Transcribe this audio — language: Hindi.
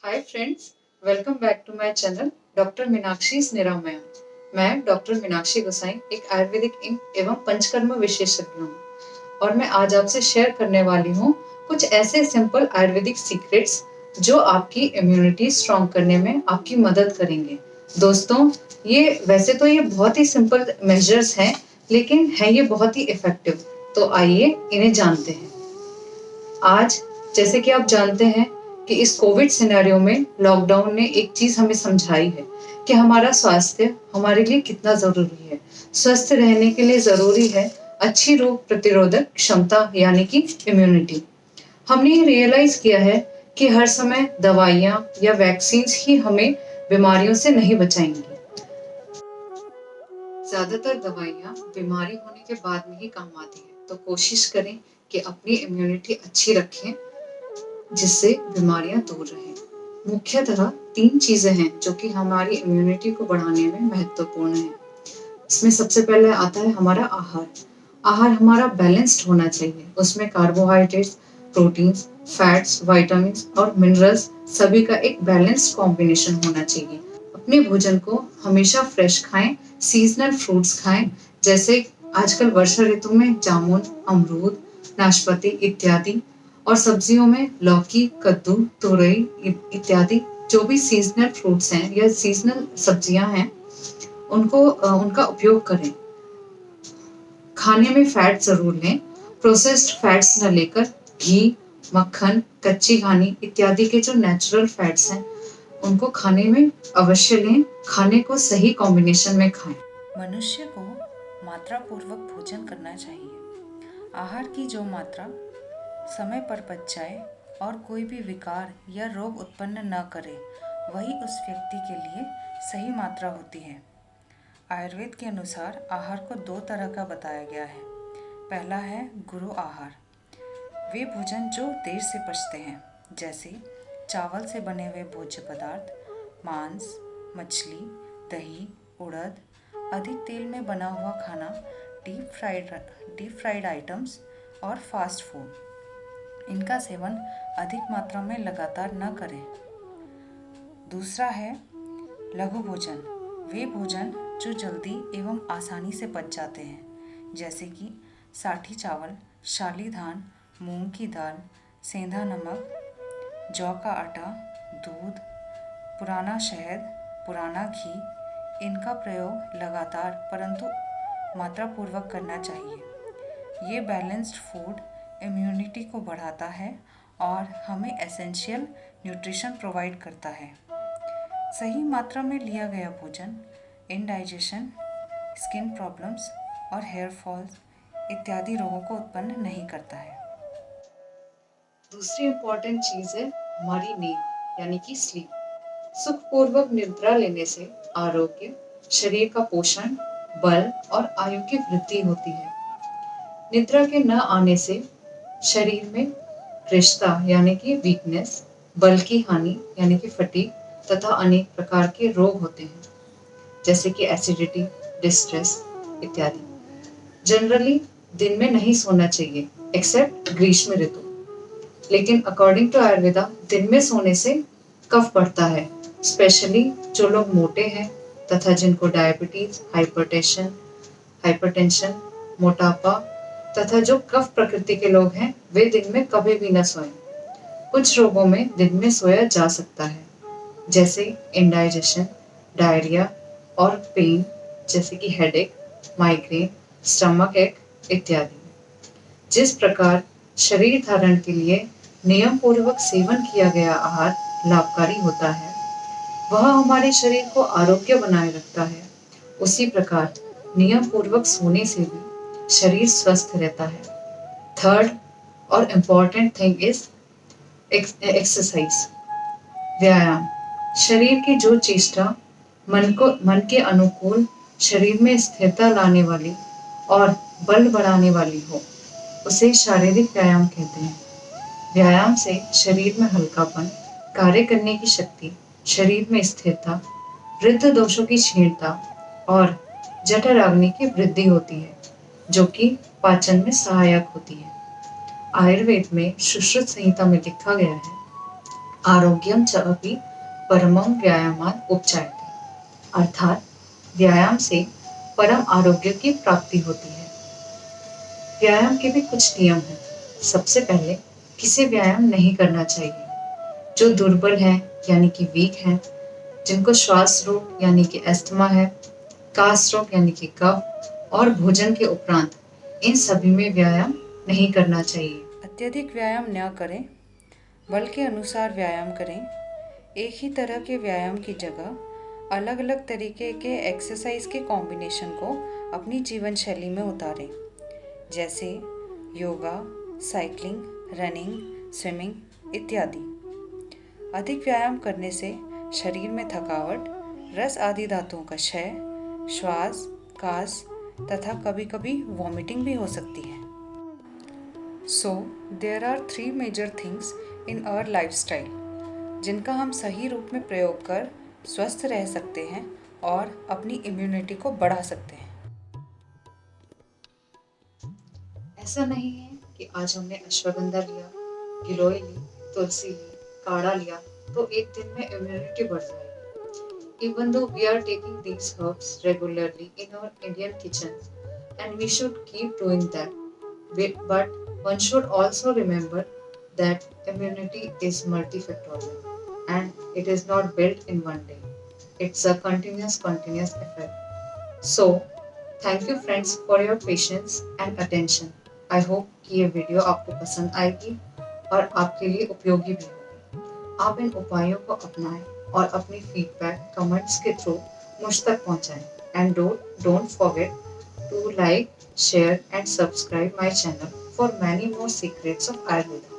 Hi friends, welcome back to my channel doctor Meenakshi's Niramayam. मैं डॉक्टर मीनाक्षी गोसाई एक आयुर्वेदिक एवं पंचकर्म विशेषज्ञ हूँ और मैं आज आपसे शेयर करने वाली हूँ कुछ ऐसे सिंपल आयुर्वेदिक सीक्रेट्स जो आपकी इम्यूनिटी स्ट्रॉन्ग करने में आपकी मदद करेंगे। दोस्तों, ये बहुत ही सिंपल मेजर्स हैं, लेकिन है ये बहुत ही इफेक्टिव। तो आइए इन्हें जानते हैं। आज जैसे कि आप जानते हैं कि इस कोविड सिनेरियो में लॉकडाउन ने एक चीज हमें समझाई है कि हमारा स्वास्थ्य हमारे लिए कितना जरूरी है। स्वस्थ रहने के लिए जरूरी है अच्छी रोग प्रतिरोधक क्षमता यानी कि इम्यूनिटी। हमने ये रियलाइज किया है कि हर समय दवाइयाँ या वैक्सीन ही हमें बीमारियों से नहीं बचाएंगी। ज्यादातर दवाइयाँ बीमारी होने के बाद में ही काम आती है, तो कोशिश करें कि अपनी इम्यूनिटी अच्छी रखें जिससे बीमारियां दूर रहें। मुख्यतः 3 चीजें हैं जो कि हमारी इम्यूनिटी को बढ़ाने में महत्वपूर्ण है। इसमें सबसे पहले आता है हमारा आहार। आहार हमारा बैलेंस्ड होना चाहिए। उसमें कार्बोहाइड्रेट्स, प्रोटीन्स, फैट्स, विटामिन्स और मिनरल्स सभी का एक बैलेंस्ड कॉम्बिनेशन होना चाहिए। अपने भोजन को हमेशा फ्रेश खाएं, सीजनल फ्रूट्स खाएं, जैसे आजकल वर्षा ऋतु में जामुन, अमरूद, नाशपाती इत्यादि, और सब्जियों में लौकी, कद्दू, तुरई इत्यादि जो भी सीजनल फ्रूट्स हैं या सीजनल सब्जियां हैं उनका उपयोग करें। खाने में फैट जरूर लें। प्रोसेस्ड फैट्स न लेकर घी, मक्खन, कच्ची घानी इत्यादि के जो नेचुरल फैट्स हैं उनको खाने में अवश्य लें। खाने को सही कॉम्बिनेशन में खाएं। मनुष्य को मात्रा पूर्वक भोजन करना चाहिए। आहार की जो मात्रा समय पर पच जाए और कोई भी विकार या रोग उत्पन्न न करे, वही उस व्यक्ति के लिए सही मात्रा होती है। आयुर्वेद के अनुसार आहार को 2 तरह का बताया गया है। पहला है गुरु आहार। वे भोजन जो देर से पचते हैं, जैसे चावल से बने हुए भोज्य पदार्थ, मांस, मछली, दही, उड़द, अधिक तेल में बना हुआ खाना, डीप फ्राइड आइटम्स और फास्ट फूड। इनका सेवन अधिक मात्रा में लगातार न करें। दूसरा है लघु भोजन। वे भोजन जो जल्दी एवं आसानी से पच जाते हैं, जैसे कि साठी चावल, शाली धान, मूंग की दाल, सेंधा नमक, जौ का आटा, दूध, पुराना शहद, पुराना घी। इनका प्रयोग लगातार परंतु मात्रापूर्वक करना चाहिए। ये बैलेंस्ड फूड इम्यूनिटी को बढ़ाता है और हमें एसेंशियल न्यूट्रिशन प्रोवाइड करता है। सही मात्रा में लिया गया भोजन इंडाइजेशन, स्किन प्रॉब्लम्स और हेयर फॉल्स इत्यादि रोगों को उत्पन्न नहीं करता है। दूसरी इम्पोर्टेंट चीज है हमारी नींद यानी कि स्लीप। सुखपूर्वक निद्रा लेने से आरोग्य, शरीर का पोषण, बल और आयु की वृद्धि होती है। निद्रा के न आने से शरीर में रिश्ता यानी कि वीकनेस, बल की हानि यानी कि फटीग तथा अनेक प्रकार के रोग होते हैं, जैसे कि एसिडिटी, डिस्ट्रेस इत्यादि। जनरली दिन में नहीं सोना चाहिए एक्सेप्ट ग्रीष्म ऋतु, लेकिन अकॉर्डिंग टू आयुर्वेदा दिन में सोने से कफ बढ़ता है, स्पेशली जो लोग मोटे हैं तथा जिनको डायबिटीज, हाइपरटेंशन, मोटापा तथा जो कफ प्रकृति के लोग हैं वे दिन में कभी भी न सोएं। कुछ रोगों में दिन में सोया जा सकता है, जैसे इंडाइजेशन, डायरिया और पेन, जैसे कि हेडेक, माइग्रेन, स्टमक एक इत्यादि। जिस प्रकार शरीर धारण के लिए नियम पूर्वक सेवन किया गया आहार लाभकारी होता है, वह हमारे शरीर को आरोग्य बनाए रखता है, उसी प्रकार नियम पूर्वक सोने से भी शरीर स्वस्थ रहता है। थर्ड और इम्पोर्टेंट थिंग इज एक्सरसाइज, व्यायाम। शरीर की जो चेष्टा मन के अनुकूल, शरीर में स्थिरता लाने वाली और बल बढ़ाने वाली हो, उसे शारीरिक व्यायाम कहते हैं। व्यायाम से शरीर में हल्कापन, कार्य करने की शक्ति, शरीर में स्थिरता, वृद्ध दोषों की क्षीणता और जठराग्नि की वृद्धि होती है, जो कि पाचन में सहायक होती है। आयुर्वेद में सुश्रुत संहिता में लिखा गया है, आरोग्यम च अपि परमं व्यायामात् उपजायते, अर्थात व्यायाम से परम आरोग्य की प्राप्ति होती है। व्यायाम के भी कुछ नियम हैं। सबसे पहले किसे व्यायाम नहीं करना चाहिए। जो दुर्बल हैं यानी कि वीक हैं, जिनको श्वास रोग यानी कि अस्थमा है, कास रोग यानी कि कफ और भोजन के उपरांत, इन सभी में व्यायाम नहीं करना चाहिए। अत्यधिक व्यायाम न करें, बल के अनुसार व्यायाम करें। एक ही तरह के व्यायाम की जगह अलग अलग तरीके के एक्सरसाइज के कॉम्बिनेशन को अपनी जीवन शैली में उतारें, जैसे योगा, साइकिलिंग, रनिंग, स्विमिंग इत्यादि। अधिक व्यायाम करने से शरीर में थकावट, रस आदि धातुओं का क्षय, श्वास, कास तथा कभी कभी वॉमिटिंग भी हो सकती है। So there are 3 major things in our lifestyle जिनका हम सही रूप में प्रयोग कर स्वस्थ रह सकते हैं और अपनी इम्यूनिटी को बढ़ा सकते हैं। ऐसा नहीं है कि आज हमने अश्वगंधा लिया, गिलोय ली, तुलसी ली, काढ़ा लिया तो एक दिन में इम्यूनिटी बढ़ जाएगी। Even though we are taking these herbs regularly in our Indian kitchens, and we should keep doing that, but one should also remember that immunity is multifactorial and it is not built in one day. It's a continuous effort. So, thank you friends for your patience and attention. I hope कि ये वीडियो आपको पसंद आएगी और आपके लिए उपयोगी भी होगी। आप इन उपायों को अपनाएं और अपनी फीडबैक कमेंट्स के थ्रू मुझ तक पहुंचाएं। And don't forget to like, share and subscribe my channel for many more secrets of Ayurveda.